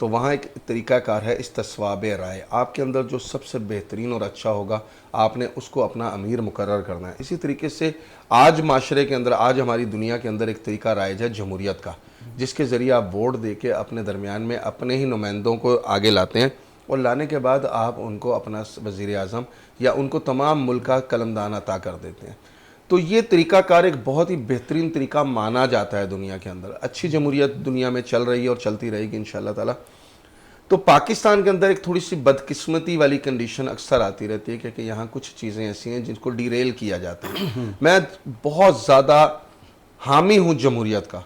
تو وہاں ایک طریقہ کار ہے استصواب رائے. آپ کے اندر جو سب سے بہترین اور اچھا ہوگا آپ نے اس کو اپنا امیر مقرر کرنا ہے. اسی طریقے سے آج معاشرے کے اندر، آج ہماری دنیا کے اندر ایک طریقہ رائج ہے جمہوریت کا، جس کے ذریعے آپ ووٹ دے کے اپنے درمیان میں اپنے ہی نمائندوں کو آگے لاتے ہیں، اور لانے کے بعد آپ ان کو اپنا وزیر اعظم یا ان کو تمام ملک کا قلمدان عطا کر دیتے ہیں. تو یہ طریقہ کار ایک بہت ہی بہترین طریقہ مانا جاتا ہے دنیا کے اندر. اچھی جمہوریت دنیا میں چل رہی ہے اور چلتی رہے گی انشاءاللہ تعالی. تو پاکستان کے اندر ایک تھوڑی سی بدقسمتی والی کنڈیشن اکثر آتی رہتی ہے کہ یہاں کچھ چیزیں ایسی ہیں جن کو ڈیریل کیا جاتا ہے. میں بہت زیادہ حامی ہوں جمہوریت کا،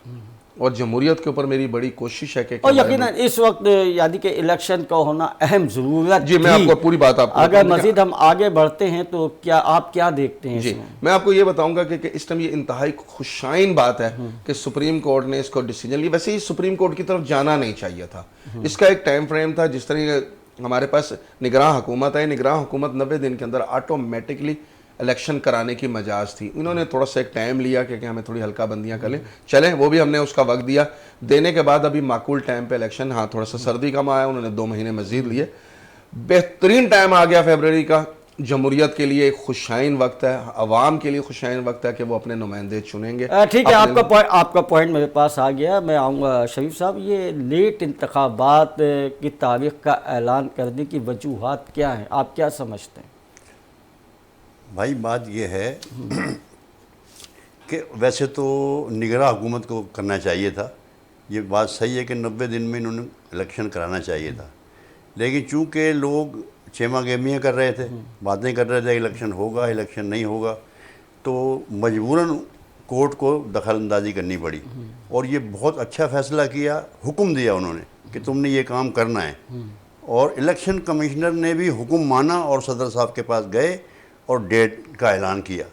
اور جمہوریت کے اوپر میری بڑی کوشش ہے کہ اور یقیناً اس وقت یعنی کہ الیکشن کا ہونا اہم ضرورت جی میں آپ کو پوری بات آپ کو اگر مزید ہم آگے بڑھتے ہیں تو کیا آپ کیا دیکھتے ہیں؟ جی میں آپ کو یہ بتاؤں گا کہ اس ٹائم یہ انتہائی خوشائن بات ہے کہ سپریم کورٹ نے اس کو ڈیسیجن لی. ویسے یہ سپریم کورٹ کی طرف جانا نہیں چاہیے تھا. اس کا ایک ٹائم فریم تھا. جس طرح ہمارے پاس نگراں حکومت ہے، نگراں حکومت 90 دن کے اندر آٹومیٹکلی الیکشن کرانے کی مجاز تھی. انہوں نے تھوڑا سا ایک ٹائم لیا کہ ہمیں تھوڑی ہلکا بندیاں کر لیں، چلیں وہ بھی ہم نے اس کا وقت دیا. دینے کے بعد ابھی معقول ٹائم پہ الیکشن، ہاں تھوڑا سا سردی کم آیا، انہوں نے 2 مہینے مزید لیے. بہترین ٹائم آ گیا فیبرری کا. جمہوریت کے لیے ایک خوشائن وقت ہے، عوام کے لیے خوشائن وقت ہے کہ وہ اپنے نمائندے چنیں گے. ٹھیک ہے، آپ کا پوائنٹ میرے پاس آ گیا. میں آؤں گا شریف صاحب، یہ لیٹ انتخابات کی تاریخ کا اعلان کرنے کی وجوہات کیا ہیں؟ آپ کیا سمجھتے ہیں؟ بھائی بات یہ ہے کہ ویسے تو نگراں حکومت کو کرنا چاہیے تھا. یہ بات صحیح ہے کہ 90 دن میں انہوں نے الیکشن کرانا چاہیے تھا، لیکن چونکہ لوگ چیما گیمیاں کر رہے تھے، باتیں کر رہے تھے الیکشن ہوگا الیکشن نہیں ہوگا، تو مجبوراً کورٹ کو دخل اندازی کرنی پڑی. اور یہ بہت اچھا فیصلہ کیا، حکم دیا انہوں نے کہ تم نے یہ کام کرنا ہے. اور الیکشن کمشنر نے بھی حکم مانا اور صدر صاحب کے پاس گئے اور ڈیٹ کا اعلان کیا.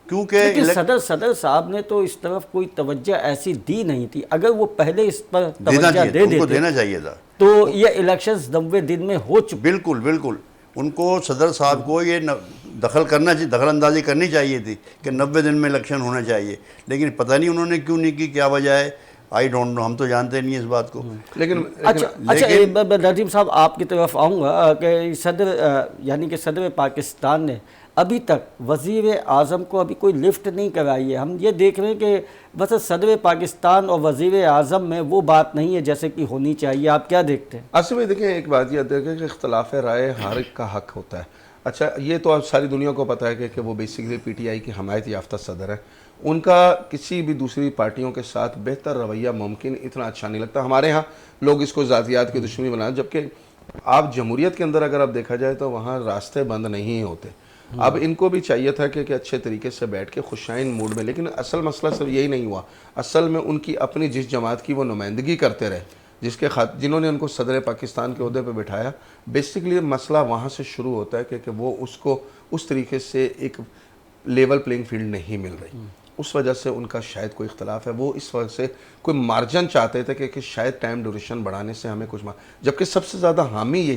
کیونکہ لیکن صدر صاحب نے تو اس طرف کوئی توجہ ایسی دی نہیں تھی. اگر وہ پہلے اس پر توجہ دے دیتے دینا چاہیے تھا تو یہ الیکشنز 90 دن میں ہو چکے. بالکل بالکل، ان کو صدر صاحب کو یہ دخل اندازی کرنی چاہیے تھی کہ 90 دن میں الیکشن ہونا چاہیے. لیکن پتہ نہیں انہوں نے کیوں نہیں کی، کیا وجہ ہے، آئی ڈونٹ نو، ہم تو جانتے نہیں اس بات کو. لیکن اچھا ندیم صاحب آپ کی طرف آؤں گا کہ صدر پاکستان نے ابھی تک وزیر اعظم کو ابھی کوئی لفٹ نہیں کرائی ہے. ہم یہ دیکھ رہے ہیں کہ بس صدر پاکستان اور وزیر اعظم میں وہ بات نہیں ہے جیسے کہ ہونی چاہیے. آپ کیا دیکھتے ہیں؟ آصف بھائی دیکھیں، ایک بات یہ دیکھیں کہ اختلاف رائے ہر ایک کا حق ہوتا ہے. اچھا یہ تو اب ساری دنیا کو پتہ ہے کہ وہ بیسیکلی پی ٹی آئی کی حمایت یافتہ صدر ہے. ان کا کسی بھی دوسری پارٹیوں کے ساتھ بہتر رویہ ممکن اتنا اچھا نہیں لگتا. ہمارے ہاں لوگ اس کو ذاتیات کی دشمنی بنائیں، جبکہ آپ جمہوریت کے اندر اگر آپ دیکھا جائے تو وہاں راستے بند نہیں ہوتے. اب ان کو بھی چاہیے تھا کہ اچھے طریقے سے بیٹھ کے خوشائن موڈ میں، لیکن اصل مسئلہ صرف یہی نہیں ہوا. اصل میں ان کی اپنی جس جماعت کی وہ نمائندگی کرتے رہے، جنہوں نے ان کو صدر پاکستان کے عہدے پہ بٹھایا، بیسیکلی مسئلہ وہاں سے شروع ہوتا ہے کہ وہ اس کو اس طریقے سے ایک لیول پلینگ فیلڈ نہیں مل رہی. اس وجہ سے ان کا شاید کوئی اختلاف ہے. وہ اس وجہ سے کوئی مارجن چاہتے تھے کہ شاید ٹائم ڈیوریشن بڑھانے سے ہمیں کچھ جبکہ سب سے زیادہ حامی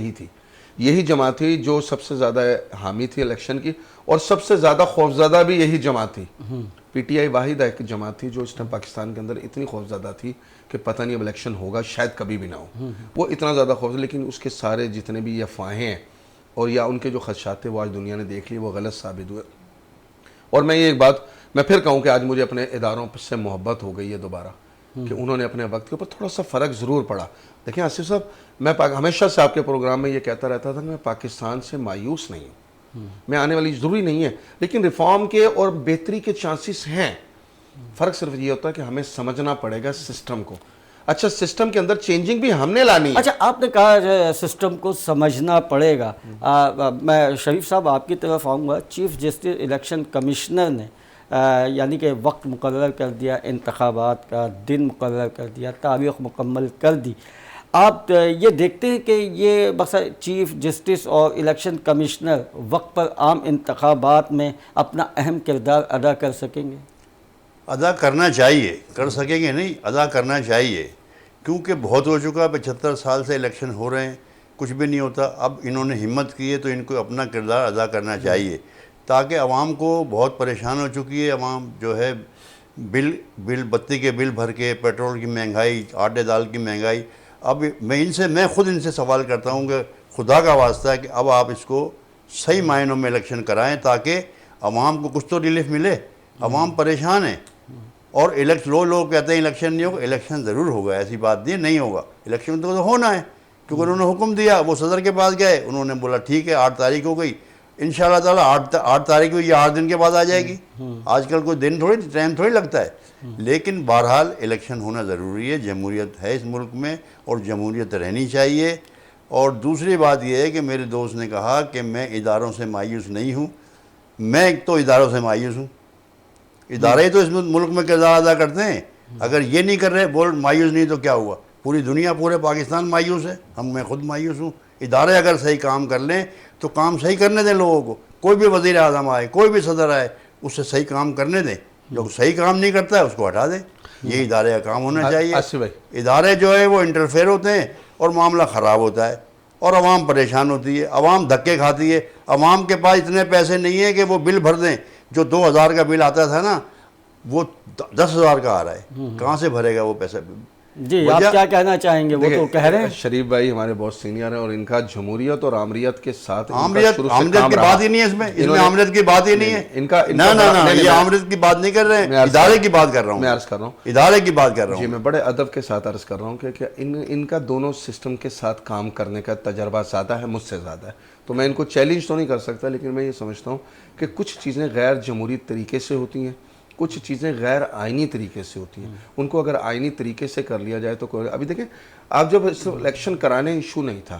یہی جماعت تھی جو سب سے زیادہ حامی تھی الیکشن کی، اور سب سے زیادہ خوفزدہ بھی یہی جماعت تھی. پی ٹی آئی واحد ایک جماعت تھی جو اس ٹائم پاکستان کے اندر اتنی خوفزدہ تھی کہ پتہ نہیں اب الیکشن ہوگا شاید کبھی بھی نہ ہو. وہ اتنا زیادہ خوفزدہ، لیکن اس کے سارے جتنے بھی یہ افواہیں ہیں اور یا ان کے جو خدشات تھے وہ آج دنیا نے دیکھ لی، وہ غلط ثابت ہوئے. اور میں یہ ایک بات میں پھر کہوں کہ آج مجھے اپنے اداروں سے محبت ہو گئی ہے دوبارہ، کہ انہوں نے اپنے وقت کے اوپر تھوڑا سا فرق ضرور پڑا. دیکھیں آصف صاحب، میں ہمیشہ سے آپ کے پروگرام میں یہ کہتا رہتا تھا کہ میں پاکستان سے مایوس نہیں ہوں. میں آنے والی ضروری نہیں ہے، لیکن ریفارم کے اور بہتری کے چانسز ہیں. فرق صرف یہ ہوتا ہے کہ ہمیں سمجھنا پڑے گا سسٹم کو. اچھا سسٹم کے اندر چینجنگ بھی ہم نے لانی ہے. اچھا آپ نے کہا سسٹم کو سمجھنا پڑے گا. میں شریف صاحب آپ کی طرف آؤں گا. چیف جسٹس الیکشن کمشنر نے یعنی کہ وقت مقرر کر دیا، انتخابات کا دن مقرر کر دیا، تاریخ مکمل کر دی. آپ یہ دیکھتے ہیں کہ یہ بس چیف جسٹس اور الیکشن کمشنر وقت پر عام انتخابات میں اپنا اہم کردار ادا کر سکیں گے؟ ادا کرنا چاہیے، کر سکیں گے نہیں، ادا کرنا چاہیے. کیونکہ بہت ہو چکا، 75 سال سے الیکشن ہو رہے ہیں، کچھ بھی نہیں ہوتا. اب انہوں نے ہمت کی ہے تو ان کو اپنا کردار ادا کرنا چاہیے، تاکہ عوام کو بہت پریشان ہو چکی ہے. عوام جو ہے بل بتی کے بل بھر کے، پیٹرول کی مہنگائی، آٹے دال کی مہنگائی، اب میں خود ان سے سوال کرتا ہوں کہ خدا کا واسطہ ہے کہ اب آپ اس کو صحیح معنوں میں الیکشن کرائیں تاکہ عوام کو کچھ تو ریلیف ملے. عوام پریشان ہیں. اور لوگ کہتے ہیں الیکشن نہیں ہوگا. الیکشن ضرور ہوگا, ایسی بات نہیں ہوگا. الیکشن تو ہونا ہے کیونکہ انہوں نے حکم دیا. وہ صدر کے پاس گئے, انہوں نے بولا ٹھیک ہے 8 تاریخ ہو گئی, انشاءاللہ تعالیٰ 8 تاریخ ہوئی, یہ 8 دن کے بعد آ جائے گی. آج کل کوئی ٹائم تھوڑی لگتا ہے. لیکن بہرحال الیکشن ہونا ضروری ہے. جمہوریت ہے اس ملک میں اور جمہوریت رہنی چاہیے. اور دوسری بات یہ ہے کہ میرے دوست نے کہا کہ میں اداروں سے مایوس نہیں ہوں. میں تو اداروں سے مایوس ہوں. ادارے تو اس ملک میں کردار ادا کرتے ہیں. اگر یہ نہیں کر رہے مایوس نہیں تو کیا ہوا؟ پوری دنیا, پورے پاکستان مایوس ہے. میں خود مایوس ہوں. ادارے اگر صحیح کام کر لیں تو کام صحیح کرنے دیں لوگوں کو. کوئی بھی وزیر اعظم آئے, کوئی بھی صدر آئے, اس سے صحیح کام کرنے دیں. جو صحیح کام نہیں کرتا ہے اس کو ہٹا دیں. یہ ادارے کا کام ہونا چاہیے. ادارے جو ہے وہ انٹرفیئر ہوتے ہیں اور معاملہ خراب ہوتا ہے اور عوام پریشان ہوتی ہے, عوام دھکے کھاتی ہے. عوام کے پاس اتنے پیسے نہیں ہیں کہ وہ بل بھر دیں. جو 2000 کا بل آتا تھا نا وہ 10,000 کا آ رہا ہے. کہاں سے بھرے گا وہ پیسہ؟ جی آپ کیا کہنا چاہیں گے؟ وہ تو کہہ رہے ہیں شریف بھائی ہمارے بہت سینئر ہیں اور ان کا جمہوریت اور آمریت کے ساتھ آمریت کی بات ہی نہیں ہے. اس میں آمریت کی بات ہی نہیں ہے. یہ آمریت کی بات نہیں کر رہے ہیں, ادارے کی بات کر رہا ہوں. میں عرض کر رہا ہوں, ادارے کی بات کر رہا ہوں. جی میں بڑے ادب کے ساتھ عرض کر رہا ہوں کہ ان کا دونوں سسٹم کے ساتھ کام کرنے کا تجربہ زیادہ ہے, مجھ سے زیادہ ہے. تو میں ان کو چیلنج تو نہیں کر سکتا, لیکن میں یہ سمجھتا ہوں کہ کچھ چیزیں غیر جمہوری طریقے سے ہوتی ہیں, کچھ چیزیں غیر آئینی طریقے سے ہوتی ہیں. ان کو اگر آئینی طریقے سے کر لیا جائے تو ابھی دیکھیں آپ جب الیکشن کرانے ایشو نہیں تھا,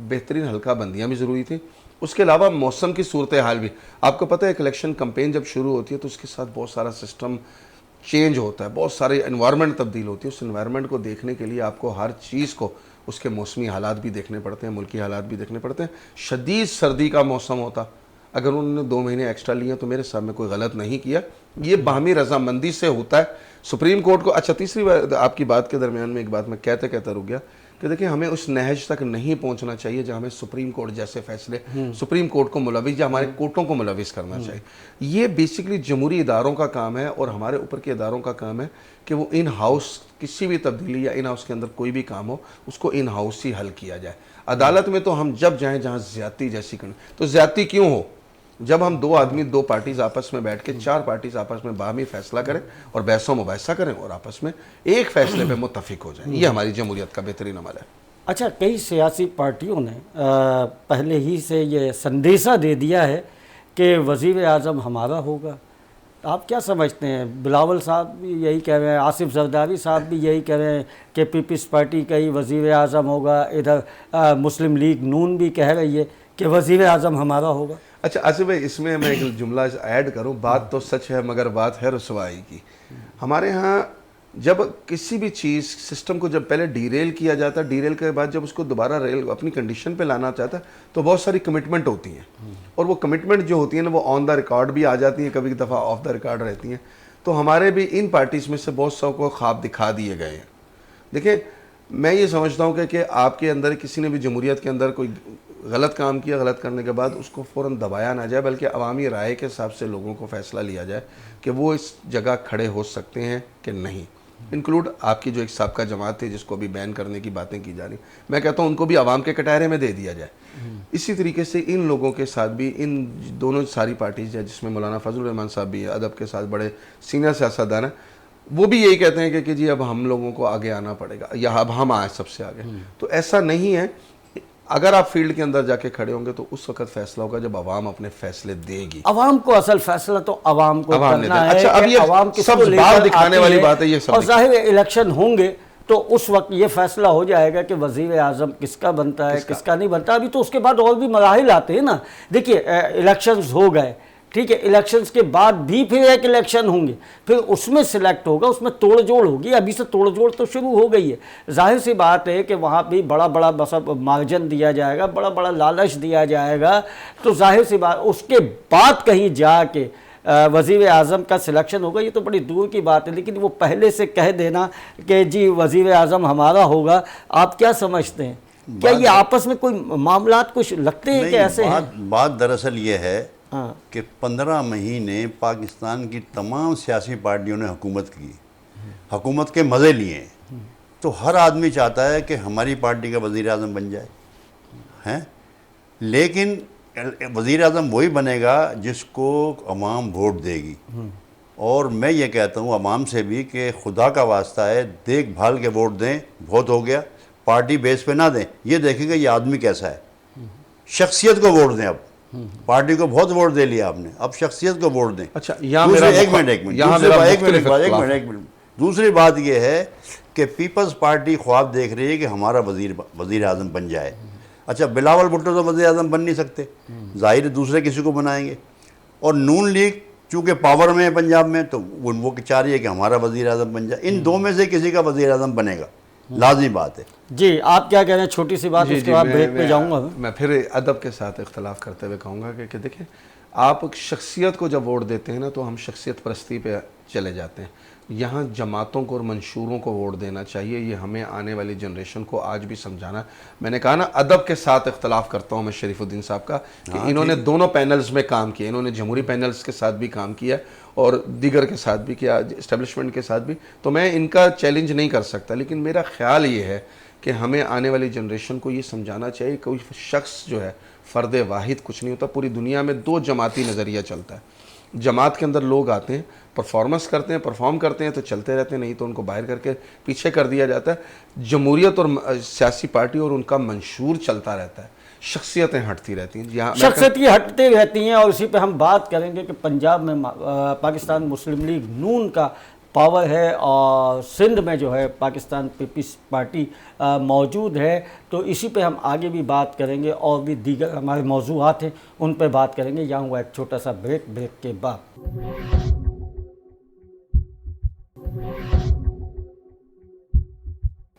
بہترین حلقہ بندیاں بھی ضروری تھیں. اس کے علاوہ موسم کی صورتحال بھی آپ کو پتہ ہے. ایک الیکشن کمپین جب شروع ہوتی ہے تو اس کے ساتھ بہت سارا سسٹم چینج ہوتا ہے, بہت سارے انوائرمنٹ تبدیل ہوتی ہے. اس انوائرمنٹ کو دیکھنے کے لیے آپ کو ہر چیز کو اس کے موسمی حالات بھی دیکھنے پڑتے ہیں, ملکی حالات بھی دیکھنے پڑتے ہیں. شدید سردی کا موسم ہوتا, اگر انہوں نے 2 مہینے ایکسٹرا لیے تو میرے سامنے کوئی غلط نہیں کیا. یہ باہمی رضامندی سے ہوتا ہے. سپریم کورٹ کو اچھا تیسری بات آپ کی بات کے درمیان میں ایک بات میں کہتے رک گیا کہ دیکھیں ہمیں اس نہج تک نہیں پہنچنا چاہیے جہاں ہمیں سپریم کورٹ جیسے فیصلے سپریم کورٹ کو ملوث یا ہمارے کورٹوں کو ملوث کرنا چاہیے. یہ بیسیکلی جمہوری اداروں کا کام ہے اور ہمارے اوپر کے اداروں کا کام ہے کہ وہ ان ہاؤس کسی بھی تبدیلی یا ان ہاؤس کے اندر کوئی بھی کام ہو اس کو ان ہاؤس ہی حل کیا جائے. عدالت میں تو ہم جب جائیں جہاں زیادتی جیسی کریں تو زیادتی کیوں ہو؟ جب ہم 2 آدمی 2 پارٹیز آپس میں بیٹھ کے 4 پارٹیز آپس میں باہمی فیصلہ کریں اور بحث و مباحثہ کریں اور آپس میں ایک فیصلے پہ متفق ہو جائیں. یہ ہماری جمہوریت کا بہترین عمل ہے. اچھا, کئی سیاسی پارٹیوں نے پہلے ہی سے یہ سندیشہ دے دیا ہے کہ وزیر اعظم ہمارا ہوگا. آپ کیا سمجھتے ہیں؟ بلاول صاحب بھی یہی کہہ رہے ہیں, آصف زرداری صاحب بھی یہی کہہ رہے ہیں کہ پیپلز پارٹی کا ہی وزیر اعظم ہوگا. ادھر مسلم لیگ نون بھی کہہ رہی ہے کہ وزیر اعظم ہمارا ہوگا. اچھا آصف بھائی, اس میں ایک جملہ ایڈ کروں. بات تو سچ ہے مگر بات ہے رسوائی کی. ہمارے ہاں جب کسی بھی چیز سسٹم کو جب پہلے ڈیریل کیا جاتا ہے, ڈیریل کے بعد جب اس کو دوبارہ ریل اپنی کنڈیشن پہ لانا چاہتا ہے تو بہت ساری کمٹمنٹ ہوتی ہیں, اور وہ کمٹمنٹ جو ہوتی ہیں نا وہ آن دا ریکارڈ بھی آ جاتی ہیں, کبھی دفعہ آف دا ریکارڈ رہتی ہیں. تو ہمارے بھی ان پارٹیز میں سے بہت سو کو خواب دکھا دیے گئے ہیں. دیکھیں میں یہ سمجھتا ہوں کہ آپ کے اندر کسی نے بھی جمہوریت کے اندر کوئی غلط کام کیا, غلط کرنے کے بعد اس کو فوراً دبایا نہ جائے, بلکہ عوامی رائے کے حساب سے لوگوں کو فیصلہ لیا جائے کہ وہ اس جگہ کھڑے ہو سکتے ہیں کہ نہیں. انکلوڈ آپ کی جو ایک سابقہ جماعت تھی جس کو بھی بین کرنے کی باتیں کی جا رہی, میں کہتا ہوں ان کو بھی عوام کے کٹہرے میں دے دیا جائے. اسی طریقے سے ان لوگوں کے ساتھ بھی ان دونوں ساری پارٹیز ہیں جس میں مولانا فضل الرحمان صاحب بھی ادب کے ساتھ بڑے سینئر سیاستدان ہیں, وہ بھی یہی کہتے ہیں کہ جی اب ہم لوگوں کو آگے آنا پڑے گا یا اب ہم آئیں سب سے آگے. تو ایسا نہیں ہے. اگر آپ فیلڈ کے اندر جا کے کھڑے ہوں گے تو اس وقت فیصلہ ہوگا جب عوام اپنے فیصلے دے گی. عوام کو اصل فیصلہ تو عوام کو کرنا ہے. اچھا اب یہ عوام کس سب کو لے بات کر دکھانے آتی والی ہے, بات ہے. یہ سب اور ظاہر الیکشن ہوں گے تو اس وقت یہ فیصلہ ہو جائے گا کہ وزیر اعظم کس کا بنتا ہے کس کا نہیں بنتا. ابھی تو اس کے بعد اور بھی مراحل آتے ہیں نا. دیکھیے الیکشنز ہو گئے, ٹھیک ہے, الیکشنز کے بعد بھی پھر ایک الیکشن ہوں گے, پھر اس میں سلیکٹ ہوگا, اس میں توڑ جوڑ ہوگی. ابھی سے توڑ جوڑ تو شروع ہو گئی ہے. ظاہر سی بات ہے کہ وہاں بھی بڑا بڑا مارجن دیا جائے گا, بڑا بڑا لالچ دیا جائے گا. تو ظاہر سی بات اس کے بعد کہیں جا کے وزیر اعظم کا سلیکشن ہوگا, یہ تو بڑی دور کی بات ہے. لیکن وہ پہلے سے کہہ دینا کہ جی وزیر اعظم ہمارا ہوگا, آپ کیا سمجھتے ہیں؟ کیا یہ آپس میں کوئی معاملات کچھ لگتے ہیں کہ ایسے ہیں؟ بات دراصل یہ ہے کہ 15 مہینے پاکستان کی تمام سیاسی پارٹیوں نے حکومت کی, حکومت کے مزے لیے ہیں. تو ہر آدمی چاہتا ہے کہ ہماری پارٹی کا وزیر اعظم بن جائے ہیں، لیکن وزیر اعظم وہی بنے گا جس کو عوام ووٹ دے گی. اور میں یہ کہتا ہوں عوام سے بھی کہ خدا کا واسطہ ہے دیکھ بھال کے ووٹ دیں. بہت ہو گیا، پارٹی بیس پہ نہ دیں، یہ دیکھیں گے یہ آدمی کیسا ہے. شخصیت کو ووٹ دیں. اب پارٹی کو بہت ووٹ دے لیا آپ نے، اب شخصیت کو ووٹ دیں. اچھا یہاں میرا ایک منٹ دوسری بات یہ ہے کہ پیپلز پارٹی خواب دیکھ رہی ہے کہ ہمارا وزیر اعظم بن جائے. اچھا بلاول بھٹو تو وزیر اعظم بن نہیں سکتے، ظاہر ہے دوسرے کسی کو بنائیں گے. اور نون لیگ چونکہ پاور میں ہے پنجاب میں، تو وہ چاہ رہی ہے کہ ہمارا وزیر اعظم بن جائے. ان دو میں سے کسی کا وزیر اعظم بنے گا، لازمی بات ہے. جی آپ کیا کہہ رہے ہیں؟ چھوٹی سی بات، اس کے بعد بریک پہ جاؤں گا. میں پھر ادب کے ساتھ اختلاف کرتے ہوئے کہوں گا کہ دیکھیں آپ شخصیت کو جب ووٹ دیتے ہیں نا تو ہم شخصیت پرستی پہ چلے جاتے ہیں. یہاں جماعتوں کو اور منشوروں کو ووٹ دینا چاہیے، یہ ہمیں آنے والی جنریشن کو آج بھی سمجھانا. میں نے کہا نا ادب کے ساتھ اختلاف کرتا ہوں میں شریف الدین صاحب کا کہ انہوں نے دونوں پینلز میں کام کیا، انہوں نے جمہوری پینلز کے ساتھ بھی کام کیا اور دیگر کے ساتھ بھی کیا، اسٹیبلشمنٹ کے ساتھ بھی. تو میں ان کا چیلنج نہیں کر سکتا، لیکن میرا خیال یہ ہے کہ ہمیں آنے والی جنریشن کو یہ سمجھانا چاہیے کہ کوئی شخص جو ہے فرد واحد کچھ نہیں ہوتا. پوری دنیا میں دو جماعتی نظریہ چلتا ہے. جماعت کے اندر لوگ آتے ہیں، پرفارمنس کرتے ہیں، پرفارم کرتے ہیں تو چلتے رہتے ہیں، نہیں تو ان کو باہر کر کے پیچھے کر دیا جاتا ہے. جمہوریت اور سیاسی پارٹی اور ان کا منشور چلتا رہتا ہے، شخصیتیں ہٹتی رہتی ہیں. شخصیتیں ہٹتی رہتی ہیں. اور اسی پہ ہم بات کریں گے کہ پنجاب میں پاکستان مسلم لیگ نون کا پاور ہے اور سندھ میں جو ہے پاکستان پیپلز پارٹی موجود ہے. تو اسی پہ ہم آگے بھی بات کریں گے اور بھی دیگر ہمارے موضوعات ہیں ان پہ بات کریں گے. یہاں ہوا ایک چھوٹا سا بریک کے بعد.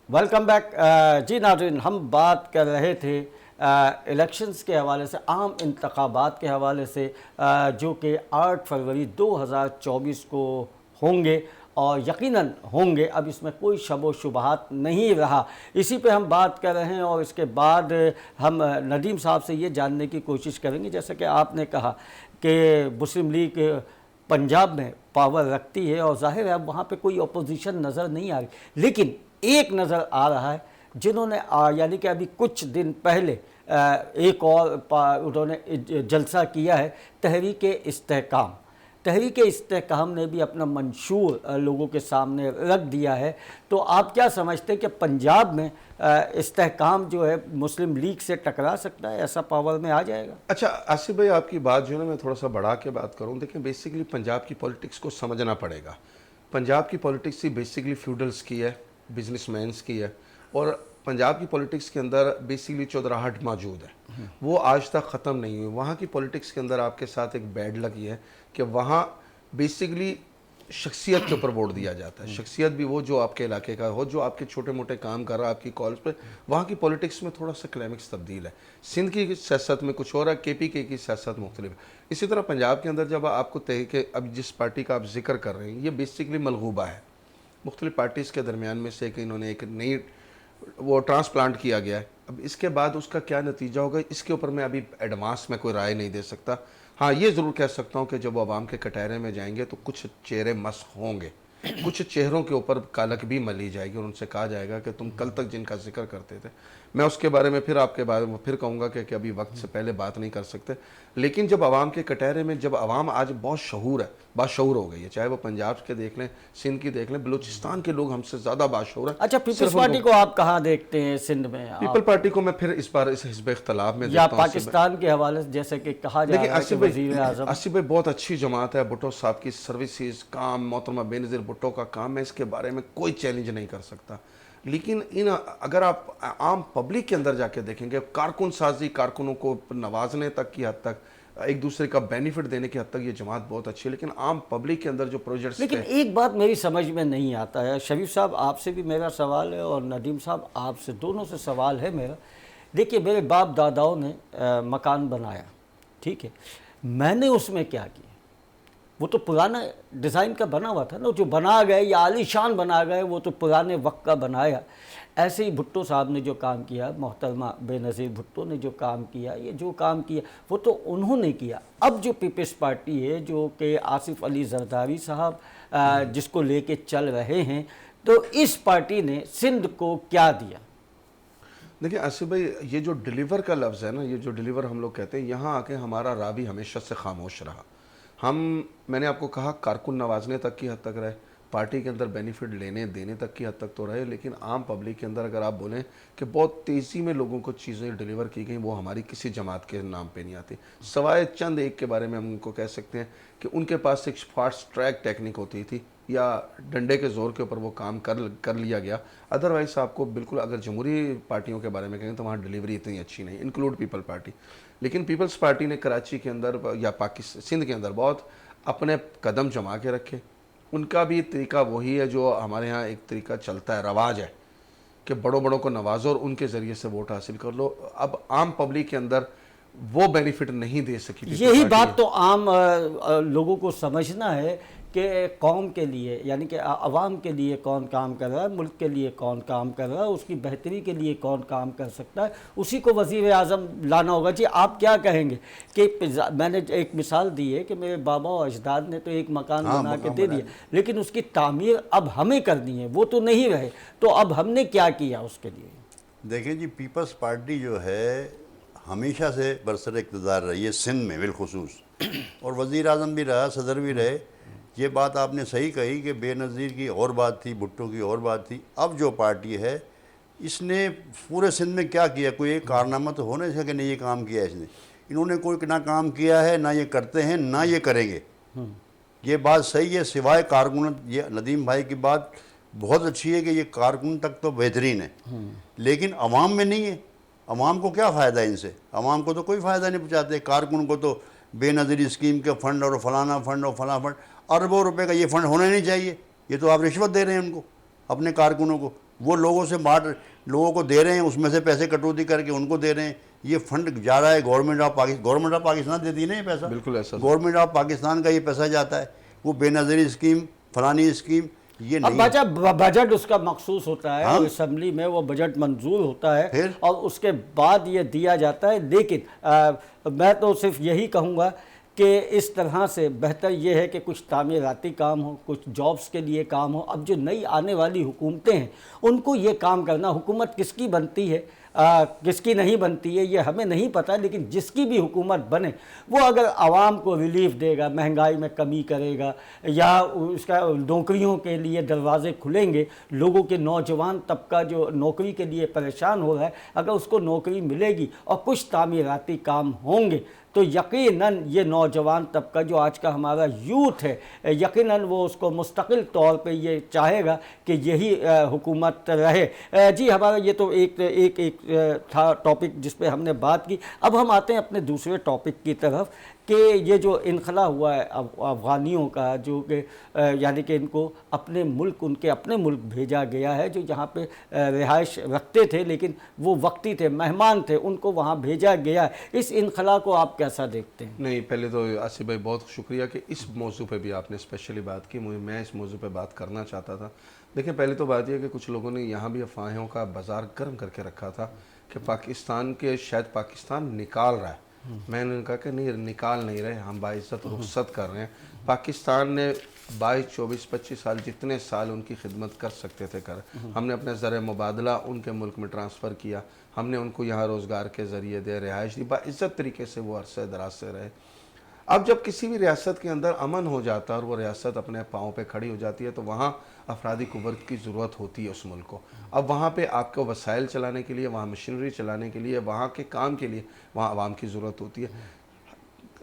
Welcome back. جی ناظرین، ہم بات کر رہے تھے الیکشنز کے حوالے سے، عام انتخابات کے حوالے سے جو کہ 8 فروری 2024 کو ہوں گے اور یقیناً ہوں گے. اب اس میں کوئی شب و شبہات نہیں رہا. اسی پہ ہم بات کر رہے ہیں اور اس کے بعد ہم ندیم صاحب سے یہ جاننے کی کوشش کریں گے، جیسا کہ آپ نے کہا کہ مسلم لیگ پنجاب میں پاور رکھتی ہے اور ظاہر ہے اب وہاں پہ کوئی اپوزیشن نظر نہیں آ رہی، لیکن ایک نظر آ رہا ہے جنہوں نے یعنی کہ ابھی کچھ دن پہلے ایک اور انہوں نے جلسہ کیا ہے، تحریک استحکام. تحریک استحکام نے بھی اپنا منشور لوگوں کے سامنے رکھ دیا ہے. تو آپ کیا سمجھتے ہیں کہ پنجاب میں استحکام جو ہے مسلم لیگ سے ٹکرا سکتا ہے، ایسا پاور میں آ جائے گا؟ اچھا آصف بھائی، آپ کی بات جو ہے نا میں تھوڑا سا بڑھا کے بات کروں. دیکھیں بیسیکلی پنجاب کی پولیٹکس کو سمجھنا پڑے گا. پنجاب کی پولیٹکس ہی بیسیکلی فیوڈلز کی ہے، بزنس مینز کی ہے، اور پنجاب کی پولیٹکس کے اندر بیسیکلی چودراہٹ موجود ہے، وہ آج تک ختم نہیں ہوئی. وہاں کی پولیٹکس کے اندر آپ کے ساتھ ایک بیڈ لک یہ ہے کہ وہاں بیسیکلی شخصیت کے اوپر ووٹ دیا جاتا ہے. شخصیت بھی وہ جو آپ کے علاقے کا ہو، جو آپ کے چھوٹے موٹے کام کر رہا ہے آپ کی کالز پہ. وہاں کی پولیٹکس میں تھوڑا سا کلائمیکس تبدیل ہے. سندھ کی سیاست میں کچھ اور ہے، کے پی کے کی سیاست مختلف ہے. اسی طرح پنجاب کے اندر جب آپ کو تحریک، اب جس پارٹی کا آپ ذکر کر رہے ہیں یہ بیسیکلی ملغوبہ ہے. مختلف پارٹیز کے درمیان میں سے کہ انہوں نے ایک نئی وہ ٹرانسپلانٹ کیا گیا ہے. اب اس کے بعد اس کا کیا نتیجہ ہوگا اس کے اوپر میں ابھی ایڈوانس میں کوئی رائے نہیں دے سکتا. ہاں یہ ضرور کہہ سکتا ہوں کہ جب وہ عوام کے کٹہرے میں جائیں گے تو کچھ چہرے مسخ ہوں گے، کچھ چہروں کے اوپر کالک بھی ملی جائے گی اور ان سے کہا جائے گا کہ تم کل تک جن کا ذکر کرتے تھے. میں اس کے بارے میں پھر آپ کے بارے میں پھر کہوں گا کہ ابھی وقت سے پہلے بات نہیں کر سکتے. لیکن جب عوام کے کٹہرے میں، جب عوام آج بہت شعور ہے، باشعور ہو گئی ہے، چاہے وہ پنجاب کے دیکھ لیں، سندھ کی دیکھ لیں، بلوچستان کے لوگ ہم سے زیادہ باشعور ہیں. اچھا پیپلز پارٹی کو آپ کہاں دیکھتے ہیں سندھ میں؟ پیپل پارٹی کو میں پھر اس بار اس حزب اختلاف میں یا دیکھتا ہوں. پاکستان کے حوالے سے جیسے کہ کہا جا رہا ہے کہ وزیر اعظم آصف بھائی بہت اچھی جماعت ہے. بھٹو صاحب کی سروسز، کام، محترمہ بے نظیر بھٹو کا کام، میں اس کے بارے میں کوئی چیلنج نہیں کر سکتا. لیکن اگر آپ عام پبلک کے اندر جا کے دیکھیں گے، کارکن سازی، کارکنوں کو نوازنے تک کی حد تک، ایک دوسرے کا بینیفٹ دینے کی حد تک یہ جماعت بہت اچھی ہے. لیکن عام پبلک کے اندر جو پروجیکٹس، لیکن ایک بات میری سمجھ میں نہیں آتا ہے. شریف صاحب آپ سے بھی میرا سوال ہے اور ندیم صاحب آپ سے، دونوں سے سوال ہے میرا. دیکھیے میرے باپ داداؤں نے مکان بنایا، ٹھیک ہے، میں نے اس میں کیا کیا؟ وہ تو پرانا ڈیزائن کا بنا ہوا تھا نا، جو بنا گئے یا عالی شان بنا گئے وہ تو پرانے وقت کا بنایا. ایسے ہی بھٹو صاحب نے جو کام کیا، محترمہ بے نظیر بھٹو نے جو کام کیا، یہ جو کام کیا وہ تو انہوں نے کیا. اب جو پیپلز پارٹی ہے جو کہ آصف علی زرداری صاحب جس کو لے کے چل رہے ہیں، تو اس پارٹی نے سندھ کو کیا دیا؟ دیکھیں آصف بھائی، یہ جو ڈیلیور کا لفظ ہے نا، یہ جو ڈیلیور ہم لوگ کہتے ہیں، یہاں آ کے ہمارا راوی ہمیشہ سے خاموش رہا. میں نے آپ کو کہا کارکن نوازنے تک کی حد تک رہے، پارٹی کے اندر بینیفٹ لینے دینے تک کی حد تک تو رہے، لیکن عام پبلک کے اندر اگر آپ بولیں کہ بہت تیزی میں لوگوں کو چیزیں ڈیلیور کی گئیں، وہ ہماری کسی جماعت کے نام پہ نہیں آتی، سوائے چند ایک کے بارے میں ہم ان کو کہہ سکتے ہیں کہ ان کے پاس ایک فاسٹ ٹریک ٹیکنک ہوتی تھی یا ڈنڈے کے زور کے اوپر وہ کام کر لیا گیا. ادروائز آپ کو بالکل اگر جمہوری پارٹیوں کے بارے میں کہیں تو وہاں ڈیلیوری اتنی اچھی نہیں، انکلوڈ پیپل پارٹی. لیکن پیپلز پارٹی نے کراچی کے اندر یا سندھ کے اندر بہت اپنے قدم جما کے رکھے. ان کا بھی طریقہ وہی ہے جو ہمارے ہاں ایک طریقہ چلتا ہے، رواج ہے کہ بڑوں بڑوں کو نوازو اور ان کے ذریعے سے ووٹ حاصل کر لو. اب عام پبلک کے اندر وہ بینیفٹ نہیں دے سکی. یہی بات تو عام لوگوں کو سمجھنا ہے کہ قوم کے لیے، یعنی کہ عوام کے لیے کون کام کر رہا ہے، ملک کے لیے کون کام کر رہا ہے، اس کی بہتری کے لیے کون کام کر سکتا ہے، اسی کو وزیر اعظم لانا ہوگا. جی آپ کیا کہیں گے کہ میں نے ایک مثال دی ہے کہ میرے بابا و اجداد نے تو ایک مکان بنا کے دے دیا، لیکن اس کی تعمیر اب ہمیں کرنی ہے، وہ تو نہیں رہے، تو اب ہم نے کیا کیا اس کے لیے؟ دیکھیں جی، پیپلز پارٹی جو ہے ہمیشہ سے برسر اقتدار رہی ہے سندھ میں بالخصوص، اور وزیر اعظم بھی رہا، صدر بھی رہے. یہ بات آپ نے صحیح کہی کہ بے نظیر کی اور بات تھی، بھٹو کی اور بات تھی. اب جو پارٹی ہے اس نے پورے سندھ میں کیا کیا؟ کوئی ایک کارنامہ تو ہونا چاہیے کہ نہیں یہ کام کیا ہے اس نے. انہوں نے کوئی نہ کام کیا ہے، نہ یہ کرتے ہیں، نہ یہ کریں گے. یہ بات صحیح ہے، سوائے کارکنت. یہ ندیم بھائی کی بات بہت اچھی ہے کہ یہ کارکن تک تو بہترین ہے، لیکن عوام میں نہیں ہے. عوام کو کیا فائدہ ہے ان سے؟ عوام کو تو کوئی فائدہ نہیں پہنچاتے. کارکن کو تو بے نظیری اسکیم کے فنڈ اور فلانا فنڈ اور فلاں فنڈ، اربوں روپے کا یہ فنڈ ہونا ہی نہیں چاہیے. یہ تو آپ رشوت دے رہے ہیں ان کو، اپنے کارکنوں کو. وہ لوگوں سے لوگوں کو دے رہے ہیں، اس میں سے پیسے کٹوتی کر کے ان کو دے رہے ہیں. یہ فنڈ جا رہا ہے گورنمنٹ آف پاکستان دیتی ہے نا یہ پیسہ. بالکل ایسا گورنمنٹ آف پاکستان کا یہ پیسہ جاتا ہے. وہ بے نظیری اسکیم، فلانی اسکیم، یہ اب نہیں. بجٹ اس کا مخصوص ہوتا ہے، اور اسمبلی میں وہ بجٹ منظور ہوتا ہے اور اس کے بعد یہ دیا جاتا ہے. لیکن میں تو صرف یہی کہوں گا کہ اس طرح سے بہتر یہ ہے کہ کچھ تعمیراتی کام ہو، کچھ جابز کے لیے کام ہو. اب جو نئی آنے والی حکومتیں ہیں ان کو یہ کام کرنا، حکومت کس کی بنتی ہے کس کی نہیں بنتی ہے یہ ہمیں نہیں پتہ، لیکن جس کی بھی حکومت بنے وہ اگر عوام کو ریلیف دے گا، مہنگائی میں کمی کرے گا، یا اس کا نوکریوں کے لیے دروازے کھلیں گے، لوگوں کے نوجوان طبقہ جو نوکری کے لیے پریشان ہو رہا ہے اگر اس کو نوکری ملے گی اور کچھ تعمیراتی کام ہوں گے تو یقیناً یہ نوجوان طبقہ جو آج کا ہمارا یوتھ ہے، یقیناً وہ اس کو مستقل طور پہ یہ چاہے گا کہ یہی حکومت رہے. جی ہمارا یہ تو ایک تھا ٹاپک جس پہ ہم نے بات کی. اب ہم آتے ہیں اپنے دوسرے ٹاپک کی طرف کہ یہ جو انخلا ہوا ہے افغانیوں کا، جو کہ یعنی کہ ان کو اپنے ملک بھیجا گیا ہے، جو جہاں پہ رہائش رکھتے تھے لیکن وہ وقتی تھے، مہمان تھے، ان کو وہاں بھیجا گیا ہے. اس انخلا کو آپ کیسا دیکھتے ہیں؟ نہیں، پہلے تو آصف بھائی بہت شکریہ کہ اس موضوع پہ بھی آپ نے اسپیشلی بات کی. میں اس موضوع پہ بات کرنا چاہتا تھا. دیکھیں پہلے تو بات یہ کہ کچھ لوگوں نے یہاں بھی افواہوں کا بازار گرم کر کے رکھا تھا کہ شاید پاکستان نکال رہا ہے. میں نے کہا کہ نہیں، نکال نہیں رہے، ہم باعزت رخصت کر رہے ہیں. پاکستان نے 22 24 25 سال جتنے سال ان کی خدمت کر سکتے تھے ہم نے اپنے زر مبادلہ ان کے ملک میں ٹرانسفر کیا. ہم نے ان کو یہاں روزگار کے ذریعے دے، رہائش دی، باعزت طریقے سے وہ عرصہ دراز سے رہے. اب جب کسی بھی ریاست کے اندر امن ہو جاتا ہے اور وہ ریاست اپنے پاؤں پہ کھڑی ہو جاتی ہے تو وہاں افرادی قوت کی ضرورت ہوتی ہے اس ملک کو. اب وہاں پہ آپ کو وسائل چلانے کے لیے، وہاں مشینری چلانے کے لیے، وہاں کے کام کے لیے وہاں عوام کی ضرورت ہوتی ہے.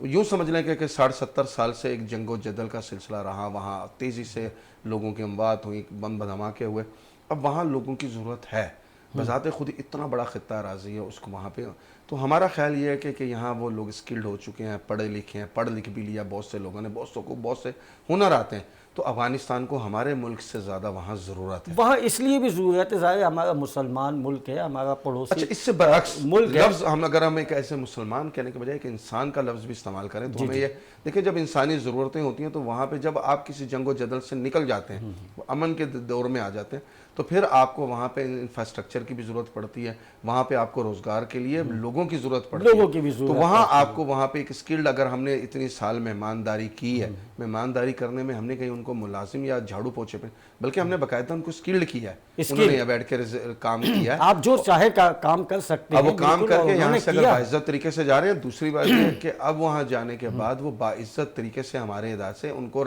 یوں سمجھ لیں کہ 60-70 سال سے ایک جنگ و جدل کا سلسلہ رہا، وہاں تیزی سے لوگوں کی اموات ہوئی، بم دھماکے ہوئے. اب وہاں لوگوں کی ضرورت ہے، بذات خود اتنا بڑا خطہ اراضی ہے اس کو وہاں پہ. تو ہمارا خیال یہ ہے کہ یہاں وہ لوگ اسکلڈ ہو چکے ہیں، پڑھے لکھے ہیں، پڑھ لکھ بھی لیا بہت سے لوگوں نے، بہت سے ہنر آتے ہیں. تو افغانستان کو ہمارے ملک سے زیادہ وہاں ضرورت ہے. وہاں اس لیے بھی ضرورت ہے، ظاہر ہمارا مسلمان ملک ہے، ہمارا پڑوسی. اچھا، اس سے برعکس ملک ہے. لفظ اگر ہم ایک ایسے مسلمان کہنے کے بجائے ایک انسان کا لفظ بھی استعمال کریں تو ہمیں یہ دیکھیں، جب انسانی ضرورتیں ہوتی ہیں تو وہاں پہ جب آپ کسی جنگ و جدل سے نکل جاتے ہیں، امن کے دور میں آ جاتے ہیں، تو پھر آپ کو وہاں پہ انفراسٹرکچر کی بھی ضرورت پڑتی ہے، وہاں پہ آپ کو روزگار کے لیے لوگوں کی ضرورت پڑتی ہے. تو وہاں آپ کو وہاں پہ ایک اسکلڈ، اگر ہم نے اتنی سال مہمانداری کی ہے، مہمانداری کرنے میں ہم نے کہیں ان کو ملازم یا جھاڑو پوچھے پہ، بلکہ ہم نے باقاعدہ ان کو اسکلڈ کیا ہے، انہوں نے یہاں بیٹھ کے کام کیا ہے. آپ جو چاہے کام کر سکتے ہیں. اب وہ کام کر کے یہاں سے اگر کیا باعزت طریقے سے جا رہے ہیں. دوسری بات یہ ہے کہ اب وہاں جانے کے بعد وہ باعزت طریقے سے ہمارے ادارے سے ان کو